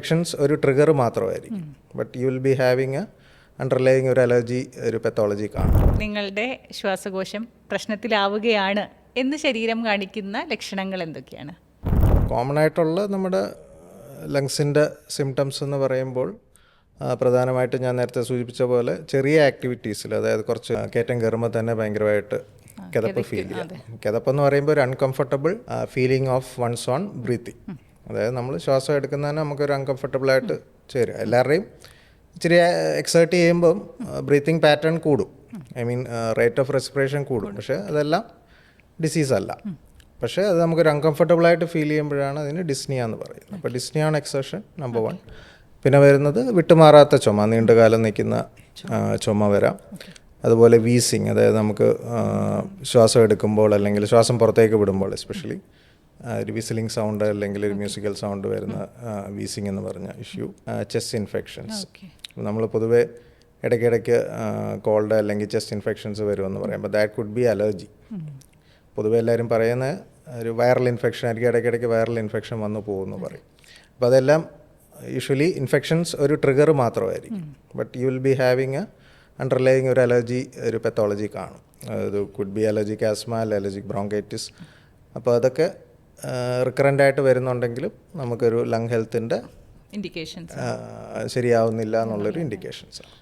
Infections ഒരു trigger മാത്രമായിരിക്കും, but you will be having A underlying ഒരു അലർജി, ഒരു പെത്തോളജി കാണും. നിങ്ങളുടെ ശ്വാസകോശം പ്രശ്നത്തിലാവുകയാണ് എന്ന് ശരീരം കാണിക്കുന്ന ലക്ഷണങ്ങൾ എന്തൊക്കെയാണ്? കോമൺ ആയിട്ടുള്ള നമ്മുടെ ലങ്സിൻ്റെ സിംറ്റംസ് എന്ന് പറയുമ്പോൾ പ്രധാനമായിട്ടും ഞാൻ നേരത്തെ സൂചിപ്പിച്ച പോലെ ചെറിയ ആക്ടിവിറ്റീസിൽ, അതായത് കുറച്ച് കയറ്റം കയറുമ്പോൾ തന്നെ ഭയങ്കരമായിട്ട് കിതപ്പ് ഫീൽ ചെയ്യാം. കിതപ്പെന്ന് പറയുമ്പോൾ ഒരു uncomfortable feeling of one's own breathing. അതായത് നമ്മൾ ശ്വാസം എടുക്കുന്നതിന് നമുക്കൊരു അൺകംഫർട്ടബിളായിട്ട് ചേരും. എല്ലാവരുടെയും ഇച്ചിരി എക്സേർട്ട് ചെയ്യുമ്പം ബ്രീത്തിങ് പാറ്റേൺ കൂടും, I mean rate of respiration കൂടും. പക്ഷേ അതെല്ലാം ഡിസീസ് അല്ല. പക്ഷേ അത് നമുക്കൊരു അൺകംഫർട്ടബിളായിട്ട് ഫീൽ ചെയ്യുമ്പോഴാണ് അതിന് ഡിസ്നിയ എന്ന് പറയുന്നത്. അപ്പോൾ ഡിസ്നിയാണ് എക്സേർഷൻ നമ്പർ 1. പിന്നെ വരുന്നത് വിട്ടുമാറാത്ത ചുമ, നീണ്ടുകാലം നിൽക്കുന്ന ചുമ വരാം. അതുപോലെ വീസിങ്, അതായത് നമുക്ക് ശ്വാസം എടുക്കുമ്പോൾ അല്ലെങ്കിൽ ശ്വാസം പുറത്തേക്ക് വിടുമ്പോൾ എസ്പെഷ്യലി ഒരു വിസിലിംഗ് സൗണ്ട് അല്ലെങ്കിൽ ഒരു മ്യൂസിക്കൽ സൗണ്ട് വരുന്ന വീസിങ് എന്ന് പറഞ്ഞ ഇഷ്യൂ. ചെസ്റ്റ് ഇൻഫെക്ഷൻസ്, നമ്മൾ പൊതുവേ ഇടയ്ക്കിടയ്ക്ക് കോൾഡ് അല്ലെങ്കിൽ ചെസ്റ്റ് ഇൻഫെക്ഷൻസ് വരുമെന്ന് പറയാം. അപ്പോൾ ദാറ്റ് കുഡ് ബി അലർജി. പൊതുവെ എല്ലാവരും പറയുന്ന ഒരു വൈറൽ ഇൻഫെക്ഷൻ ആയിരിക്കും, ഇടയ്ക്കിടയ്ക്ക് വൈറൽ ഇൻഫെക്ഷൻ വന്നു പോകുമെന്ന് പറയും. അപ്പോൾ അതെല്ലാം യൂഷ്വലി ഇൻഫെക്ഷൻസ് ഒരു ട്രിഗർ മാത്രമായിരിക്കും, but you will be having A underlying ഒരു അലർജി, ഒരു പെത്തോളജി കാണും. അത് could be allergic asthma, allergic bronchitis. അപ്പോൾ അതൊക്കെ റിക്കറൻ്റ് ആയിട്ട് വരുന്നുണ്ടെങ്കിലും നമുക്കൊരു ലങ് ഹെൽത്തിൻ്റെ ഇൻഡിക്കേഷൻസ് ശരിയാവുന്നില്ല എന്നുള്ളൊരു ഇൻഡിക്കേഷൻസാണ്.